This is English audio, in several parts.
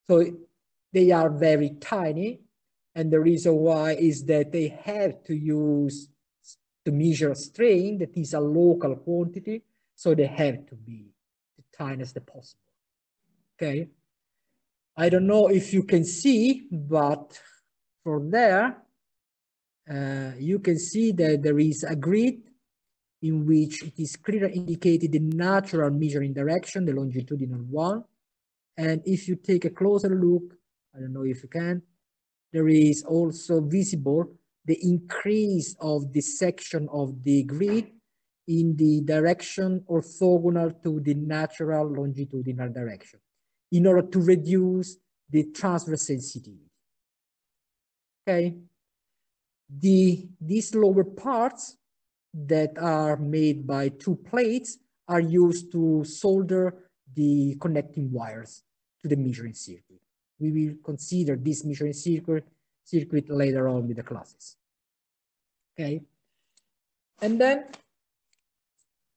So they are very tiny. And the reason why is that they have to use to measure strain that is a local quantity. So they have to be the tiniest possible. Okay. I don't know if you can see, but from there, you can see that there is a grid in which it is clearly indicated the natural measuring direction, the longitudinal one. And if you take a closer look, I don't know if you can, there is also visible the increase of the section of the grid in the direction orthogonal to the natural longitudinal direction in order to reduce the transverse sensitivity. Okay. These lower parts that are made by two plates are used to solder the connecting wires to the measuring circuit. We will consider this measuring circuit later on with the classes. Okay. And then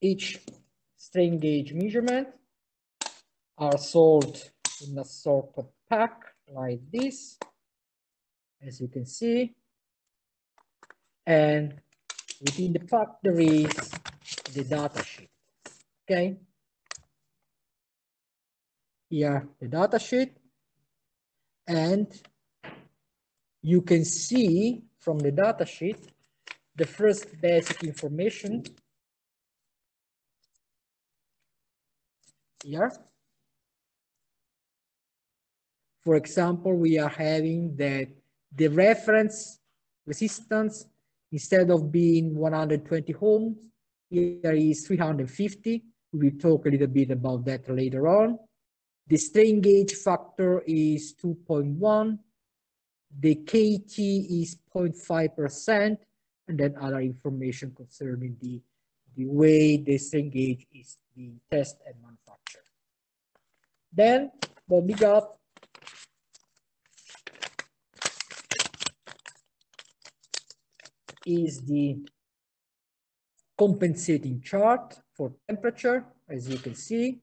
each strain gauge measurement are sold in a sort of pack like this, as you can see. And within the pack, there is the data sheet. Okay. Here, the data sheet. And you can see from the data sheet the first basic information here. For example, we are having that the reference resistance, instead of being 120 ohms, here is 350. We will talk a little bit about that later on. The strain gauge factor is 2.1. The KT is 0.5%, and then other information concerning the way the strain gauge is being tested and manufactured. Then what we got is the compensating chart for temperature. As you can see,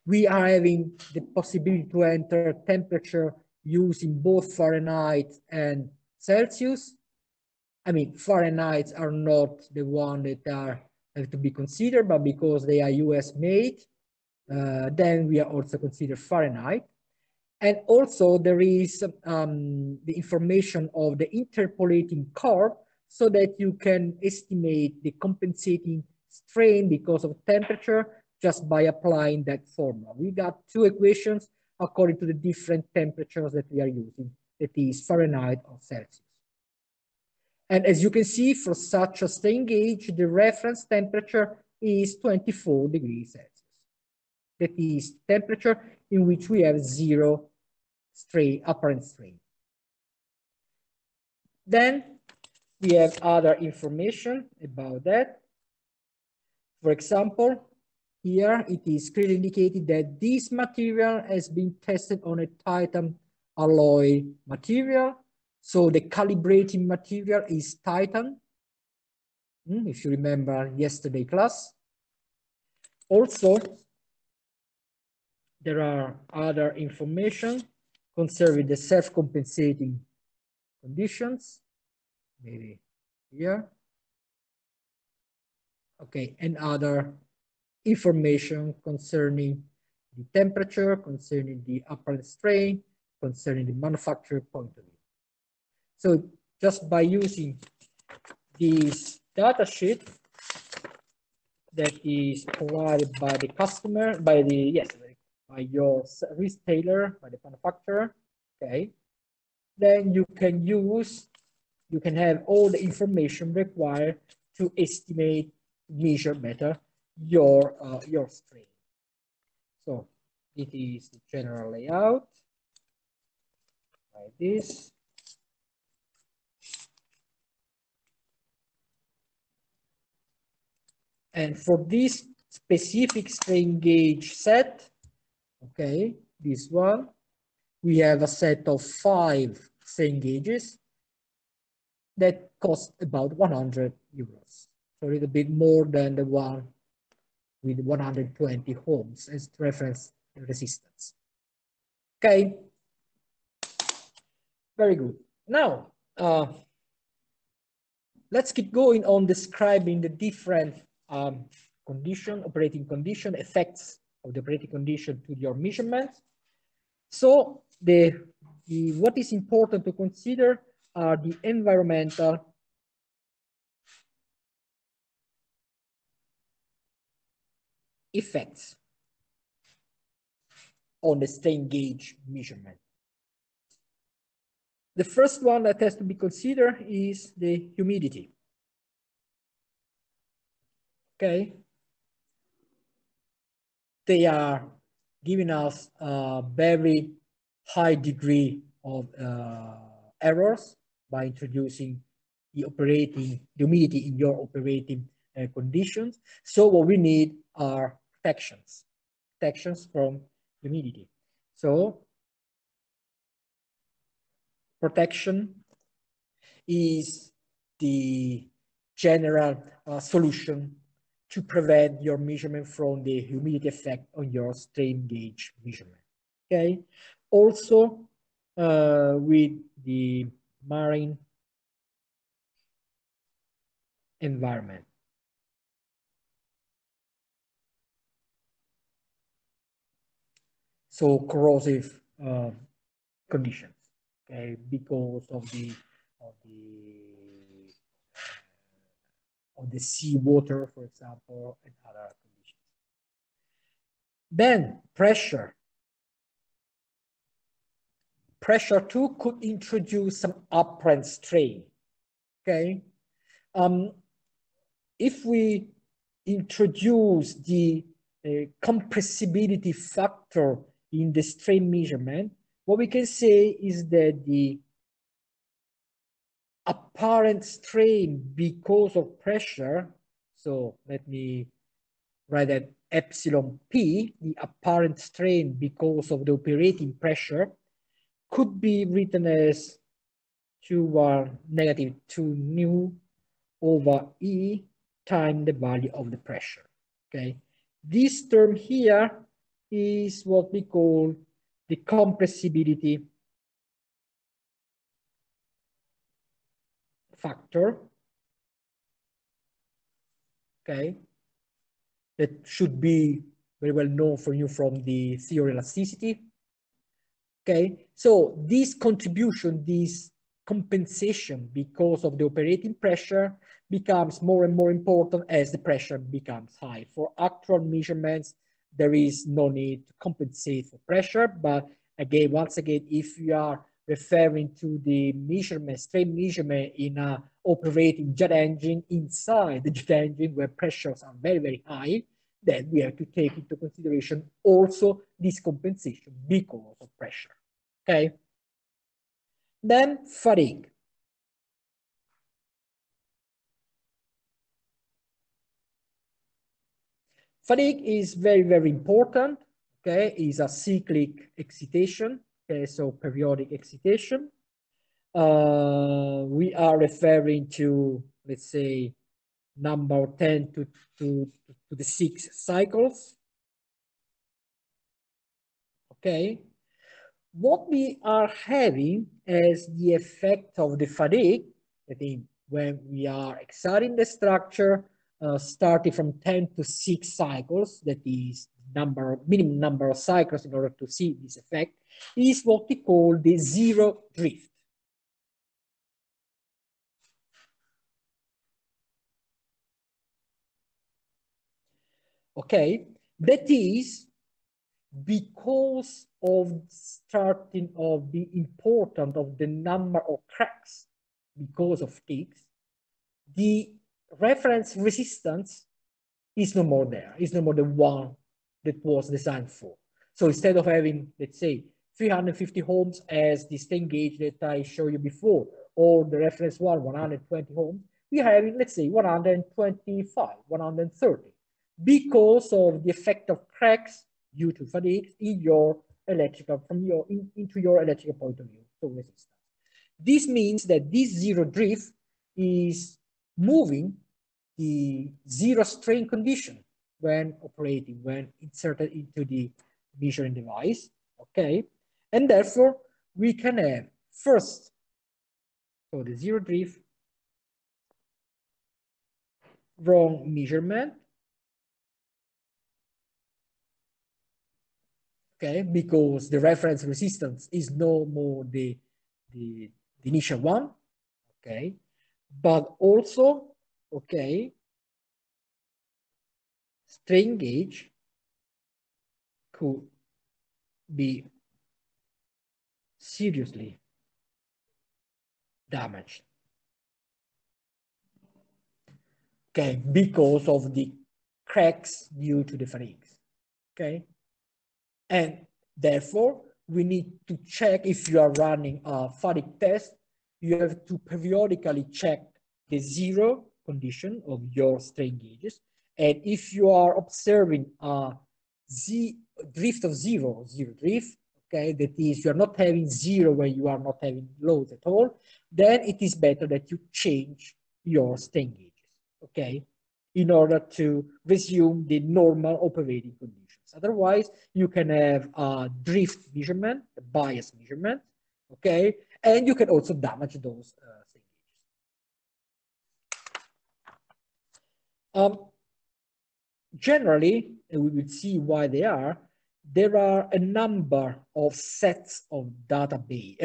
we are having the possibility to enter temperature using both Fahrenheit and Celsius. I mean, Fahrenheit are not the one that have to be considered, but because they are US made, then we are also considered Fahrenheit. And also there is the information of the interpolating curve so that you can estimate the compensating strain because of temperature just by applying that formula. We got two equations according to the different temperatures that we are using, that is Fahrenheit or Celsius. And as you can see, for such a strain gauge, the reference temperature is 24 degrees Celsius. That is temperature in which we have zero strain, apparent strain. Then we have other information about that. For example, here it is clearly indicated that this material has been tested on a Titan alloy material. So the calibrating material is Titan, if you remember yesterday class. Also, there are other information concerning the self-compensating conditions, maybe here. Okay, and other information concerning the temperature, concerning the apparent strain, concerning the manufacturer point of view. So just by using this data sheet that is provided by the customer, by your retailer, by the manufacturer, okay, then you can have all the information required to estimate, measure better your strain. So it is the general layout like this. And for this specific strain gauge set, okay, this one, we have a set of 5 strain gauges that cost about 100 euros. So a little bit more than the one with 120 ohms as reference resistance. Okay, very good. Now, let's keep going on describing the different operating condition, effects of the operating condition to your measurements. So what is important to consider are the environmental effects on the strain gauge measurement. The first one that has to be considered is the humidity. Okay. They are giving us a very high degree of errors by introducing the humidity in your operating conditions. So what we need are protections from humidity. So protection is the general solution to prevent your measurement from the humidity effect on your strain gauge measurement. Okay. Also, with the marine environment. So corrosive conditions, okay, because of the seawater, for example, and other conditions. Then pressure. Pressure too could introduce some apparent strain. Okay. If we introduce the compressibility factor in the strain measurement, what we can say is that the apparent strain because of pressure, so let me write that epsilon P, the apparent strain because of the operating pressure, could be written as negative 2 nu over E times the value of the pressure. Okay, this term here is what we call the compressibility factor. Okay, that should be very well known for you from the theory of elasticity. Okay, so this contribution, this compensation because of the operating pressure becomes more and more important as the pressure becomes high. For actual measurements, there is no need to compensate for pressure, but again, once again, if you are referring to the measurement, strain measurement in a operating jet engine inside the jet engine where pressures are very, very high, then we have to take into consideration also this compensation because of pressure. Okay. Then fatigue. Fatigue is very, very important. Okay, is a cyclic excitation. Okay, so periodic excitation. We are referring to, let's say, number 10 to the 6 cycles. Okay. What we are having as the effect of the fatigue, I think when we are exciting the structure, starting from 10 to 6 cycles, that is minimum number of cycles in order to see this effect, is what we call the zero drift. Okay, that is because of starting of the importance of the number of cracks because of ticks, the reference resistance is no more there. It's no more the one that was designed for. So instead of having, let's say, 350 ohms as the strain gauge that I showed you before, or the reference one, 120 ohms, we are having, let's say, 125, 130, because of the effect of cracks due to fatigue in your electrical, into your electrical point of view, so resistance. This means that this zero drift is moving the zero strain condition when operating, when inserted into the measuring device. Okay, And therefore, we can have first, so the zero drift, wrong measurement, okay, because the reference resistance is no more the initial one, okay, but also, okay, strain gauge could be seriously damaged, okay, because of the cracks due to the fatigues, okay, and therefore we need to check if you are running a fatigue test. You have to periodically check the zero condition of your strain gauges, and if you are observing a drift of zero drift, okay, that is, you are not having zero when you are not having loads at all, then it is better that you change your strain gauges, okay, in order to resume the normal operating conditions. Otherwise, you can have a drift measurement, a bias measurement, okay, and you can also damage those strain gauges. Generally, and we will see why they are, there are a number of sets of database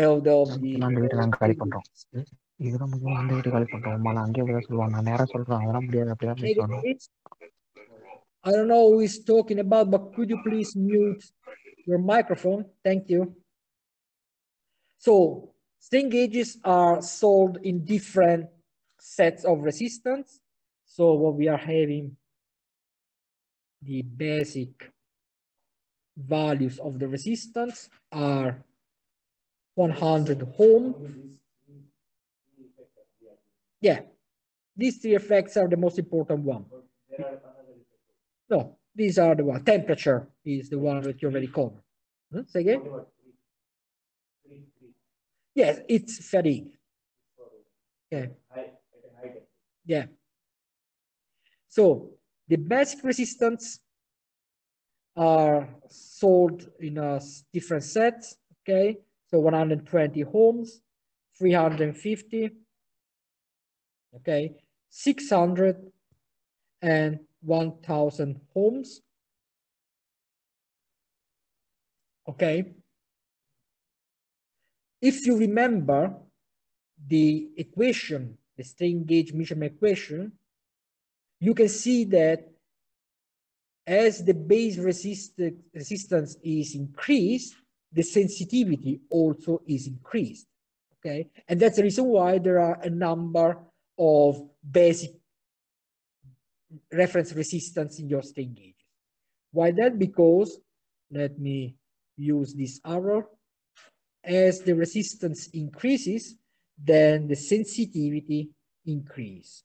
I don't know who is talking about, but could you please mute your microphone? Thank you. So strain gauges are sold in different sets of resistance. So what we are having, the basic values of the resistance are 100 ohm. Yeah, these three effects are the most important one. No, these are the one. Temperature is the one that you already covered. Say again? Yes, it's fatigue. Yeah. Yeah. So the basic resistance are sold in a different sets. Okay. So 120 ohms, 350. Okay. 600 and 1000 ohms. Okay. If you remember the equation, the strain gauge measurement equation, you can see that as the base resistance is increased, the sensitivity also is increased. Okay, and that's the reason why there are a number of basic reference resistance in your strain gauge. Why that? Because, let me use this arrow. As the resistance increases, then the sensitivity increases.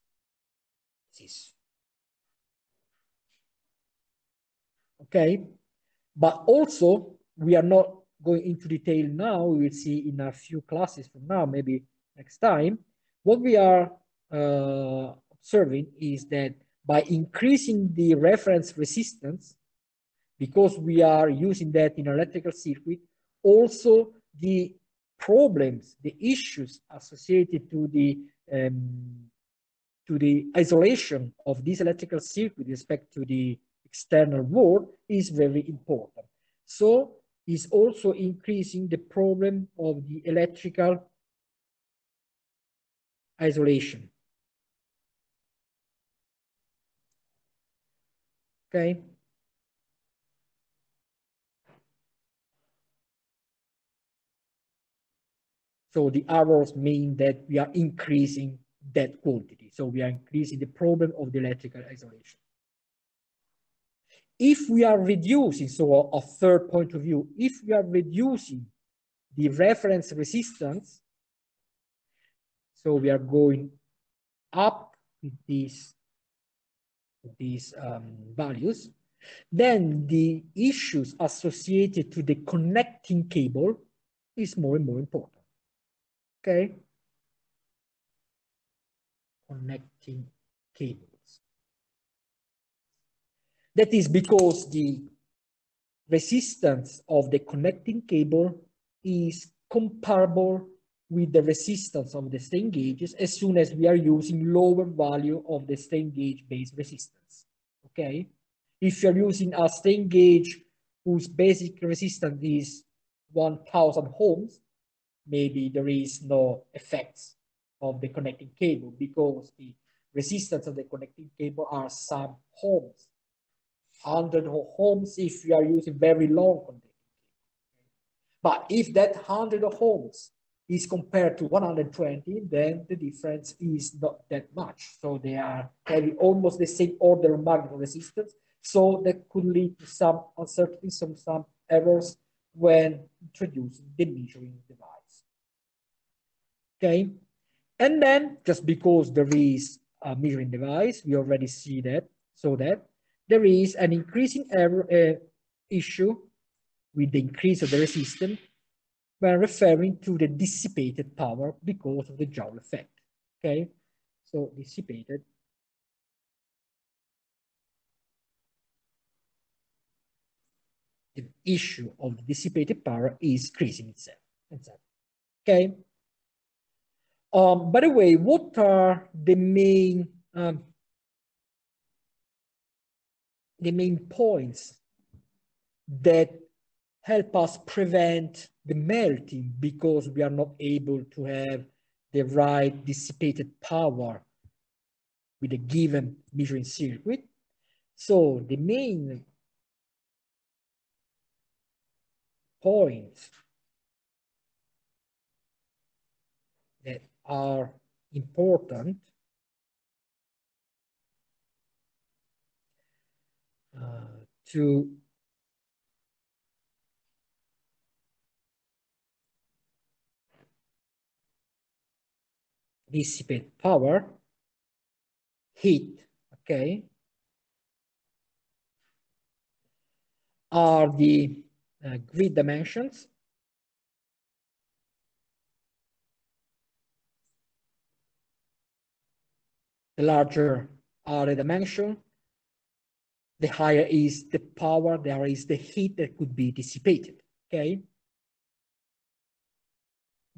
Okay, but also we are not going into detail now. We will see in a few classes from now, maybe next time. What we are observing is that by increasing the reference resistance, because we are using that in electrical circuit, also the problems, the issues associated to the isolation of this electrical circuit with respect to the external world is very important. So is also increasing the problem of the electrical isolation. Okay. So the arrows mean that we are increasing that quantity. So we are increasing the problem of the electrical isolation. If we are reducing, so a third point of view, if we are reducing the reference resistance, so we are going up with these values, then the issues associated to the connecting cable is more and more important. Okay? Connecting cables. That is because the resistance of the connecting cable is comparable with the resistance of the strain gauges as soon as we are using lower value of the strain gauge based resistance. Okay, if you're using a strain gauge whose basic resistance is 1000 ohms, maybe there is no effects of the connecting cable because the resistance of the connecting cable are some ohms, 100 ohms if you are using very long connecting cable. But if that 100 ohms is compared to 120, then the difference is not that much. So they are having almost the same order of magnitude resistance. So that could lead to some uncertainty, some errors when introducing the measuring device. Okay, and then just because there is a measuring device, we already see that, so that there is an increasing error issue with the increase of the resistance when referring to the dissipated power because of the Joule effect. Okay, so dissipated. The issue of the dissipated power is increasing itself. Okay. By the way, what are the main points that help us prevent the melting because we are not able to have the right dissipated power with a given measuring circuit? So the main points that are important to dissipate power, heat, okay, are the grid dimensions, the larger are the dimension, the higher is the power, there is the heat that could be dissipated, okay?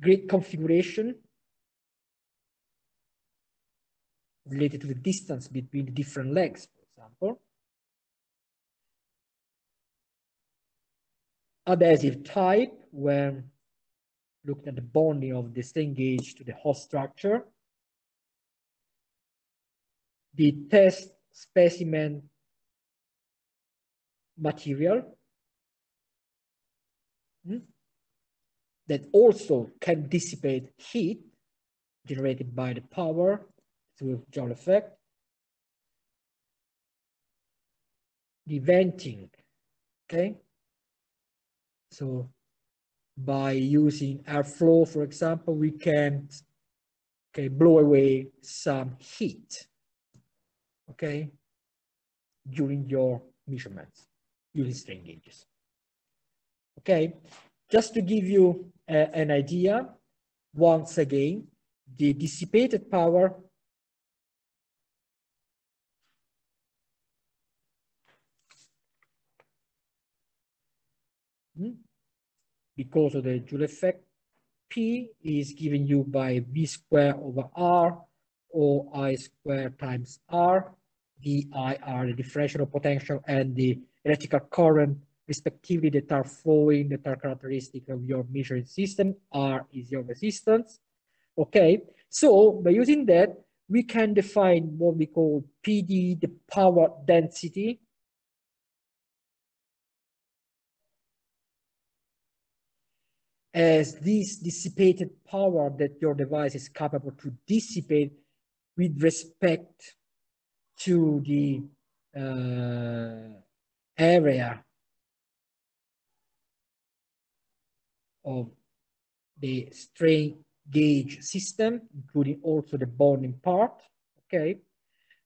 Grid configuration related to the distance between the different legs, for example. Adhesive type, when looking at the bonding of the strain gauge to the host structure. The test specimen material that also can dissipate heat generated by the power through Joule effect. The venting, okay? So by using airflow, for example, we can blow away some heat, okay, during your measurements using strain gauges. Okay, just to give you an idea, once again, the dissipated power because of the Joule effect, P is given you by V square over R or I square times R. The I are the differential potential and the electrical current respectively that are flowing, that are characteristic of your measuring system. R is your resistance. Okay, so by using that, we can define what we call PD, the power density, as this dissipated power that your device is capable to dissipate with respect to the area of the strain gauge system, including also the bonding part, okay?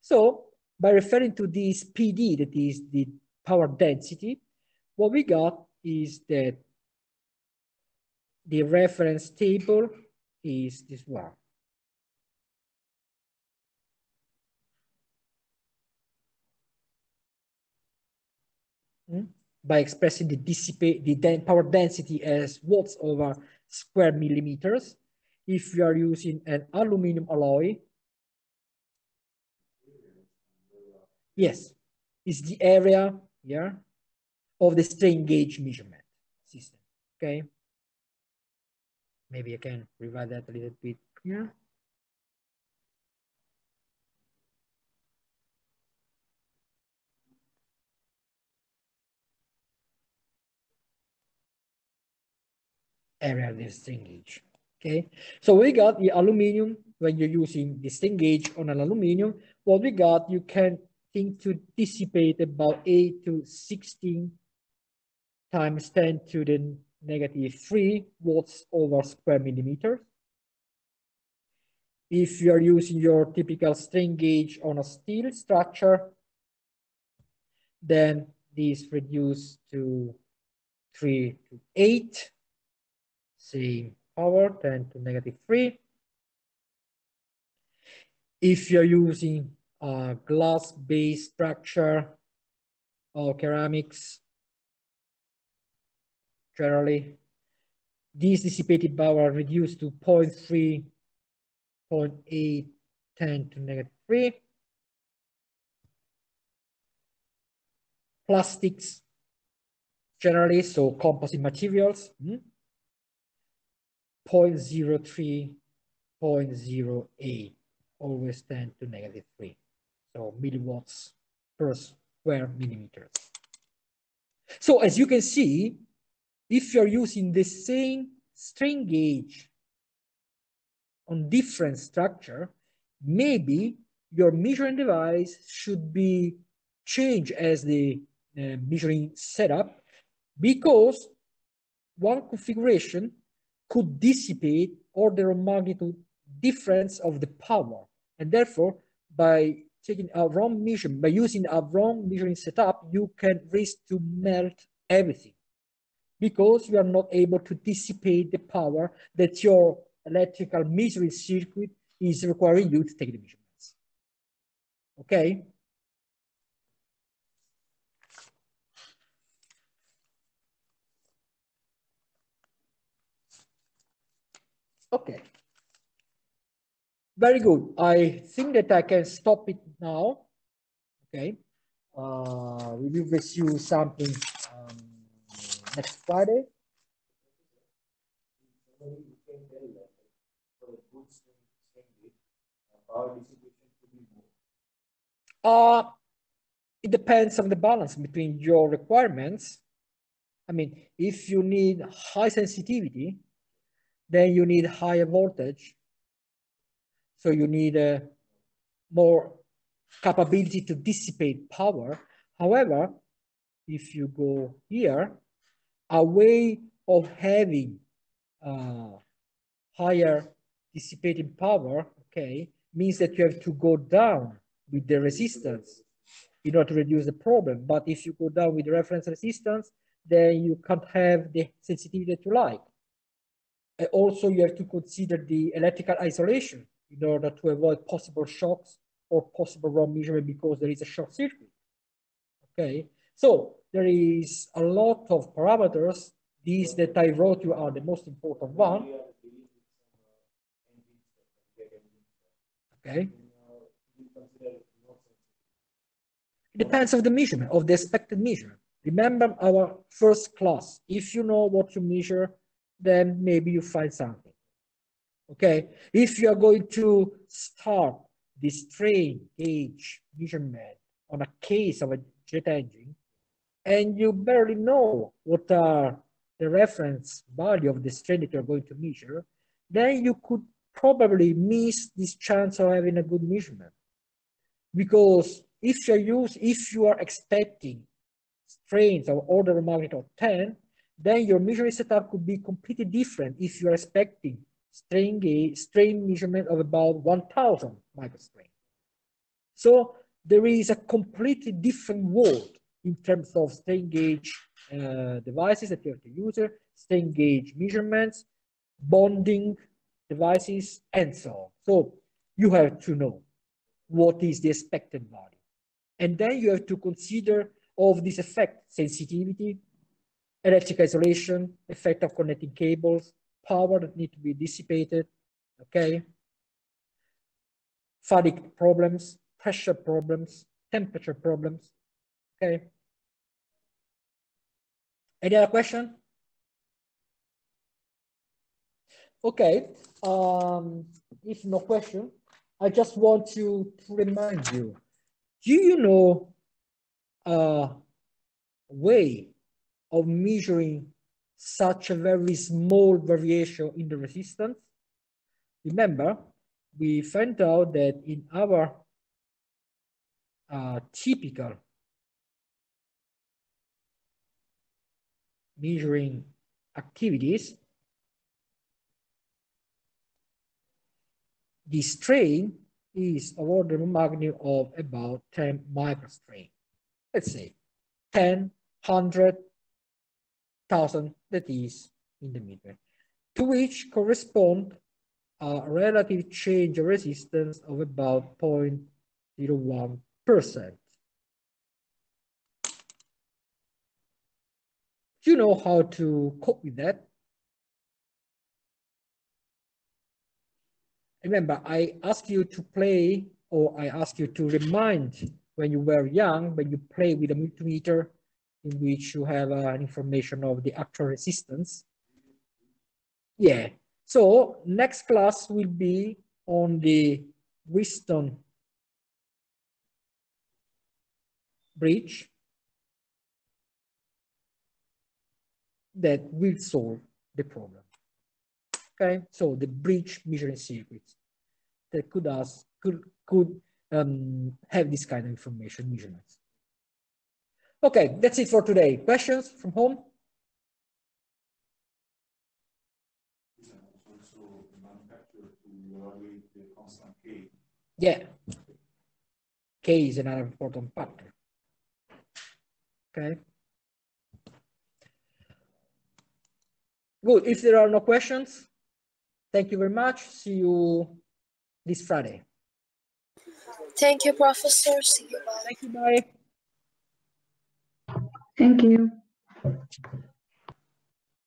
So by referring to this PD, that is the power density, what we got is that the reference table is this one. by expressing the power density as watts over square millimeters. If you are using an aluminum alloy, yes, it's the area here of the strain gauge measurement system. Okay, maybe I can revise that a little bit here. Area of the strain gauge. Okay, so we got the aluminum. When you're using the strain gauge on an aluminum, what we got, you can think to dissipate about 8 to 16 times 10 to the negative 3 watts over square millimeter. If you are using your typical strain gauge on a steel structure, then this reduced to 3 to 8, same power, 10 to negative 3. If you're using a glass-based structure or ceramics, generally, this dissipated power reduced to 0.3, 0.8, 10 to negative 3. Plastics, generally, so composite materials, 0.03, 0.08, always 10 to negative 3. So milliwatts per square millimeters. So as you can see, if you're using the same strain gauge on different structure, maybe your measuring device should be changed as the measuring setup, because one configuration could dissipate order of magnitude difference of the power, and therefore by taking a wrong measurement, by using a wrong measuring setup, you can risk to melt everything, because you are not able to dissipate the power that your electrical measuring circuit is requiring you to take the measurements. Okay? Okay. Very good. I think that I can stop it now. Okay. We will resume something next Friday. It depends on the balance between your requirements. I mean, if you need high sensitivity, then you need higher voltage. So you need more capability to dissipate power. However, if you go here, a way of having higher dissipating power, okay, means that you have to go down with the resistance in order to reduce the problem. But if you go down with the reference resistance, then you can't have the sensitivity that you like. And also, you have to consider the electrical isolation in order to avoid possible shocks or possible wrong measurement because there is a short circuit. Okay, so there is a lot of parameters. These that I wrote you are the most important one. Okay. It depends on the measurement, of the expected measurement. Remember our first class. If you know what you measure, then maybe you find something. Okay. If you are going to start the strain gauge measurement on a case of a jet engine, and you barely know what are the reference value of the strain that you're going to measure, then you could probably miss this chance of having a good measurement. Because if you are expecting strains of order of magnitude of 10, then your measuring setup could be completely different if you're expecting strain measurement of about 1000 microstrain. So there is a completely different world in terms of strain gauge devices that you have to use, strain gauge measurements, bonding devices, and so on. So you have to know what is the expected value. And then you have to consider of this effect: sensitivity, electrical isolation, effect of connecting cables, power that need to be dissipated, okay? Fatigue problems, pressure problems, temperature problems, okay? Any other question? Okay, if no question, I just want to remind you, do you know a way of measuring such a very small variation in the resistance? Remember, we found out that in our typical measuring activities, the strain is of order of magnitude of about 10 microstrain. Let's say 10, 100, 1,000, that is in the meter, to which correspond a relative change of resistance of about 0.01%. Do you know how to cope with that? Remember, I asked you to play, or I asked you to remind when you were young, when you play with a multimeter in which you have information of the actual resistance. Yeah, so next class will be on the Wheatstone bridge that will solve the problem. Okay, so the bridge measuring circuits that could have this kind of information measurements. Okay, that's it for today. Questions from home? Also manufacturer to evaluate the constant K. Yeah, K is another important factor. Okay. Good. If there are no questions, thank you very much. See you this Friday. Thank you, Professor. See you. Bye. Thank you. Bye. Thank you.